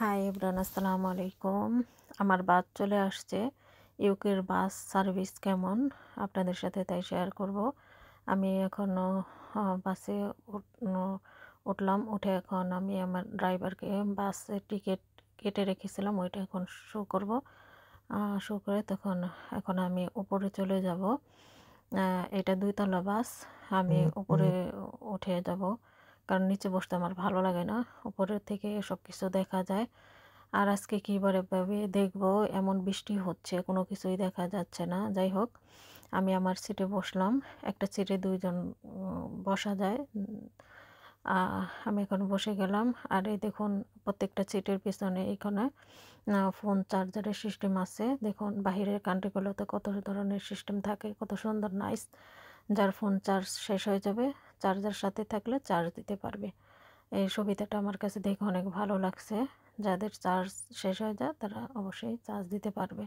Hi everyone, আসসালামু আলাইকুম। আমার বাস চলে আসছে। ইউকের বাস সার্ভিস কেমন আপনাদের সাথে তাই শেয়ার করব। আমি এখনও বাসে উঠলাম। উঠে এখন আমি আমার ড্রাইভারকে বাসের টিকিট কেটে রেখেছিলাম, ওইটা এখন শো করব। শো করে এখন আমি উপরে চলে যাব। এটা 2 তলা বাস। আমি উপরে উঠে যাব, কারণ নিচে বসতে আমার ভালো লাগে না। উপরের থেকে সব কিছু দেখা যায়। আর আজকে কীভাবে দেখব, এমন বৃষ্টি হচ্ছে, কোনো কিছুই দেখা যাচ্ছে না। যাই হোক, আমি আমার সিটে বসলাম। একটা সিটে 2 জন বসা যায়। আমি এখন বসে গেলাম। আর এই দেখুন, প্রত্যেকটা সিটের পিছনে এখানে ফোন চার্জারের সিস্টেম আছে। দেখুন, বাহিরের কান্ট্রিগুলোতে কত ধরনের সিস্টেম থাকে, কত সুন্দর নাইস। যার ফোন চার্জ শেষ হয়ে যাবে, চার্জার সাথে থাকলে চার্জ দিতে পারবে। এই সুবিধাটা আমার কাছে দেখে অনেক ভালো লাগছে। যাদের চার্জ শেষ হয়ে যায় তারা অবশ্যই চার্জ দিতে পারবে।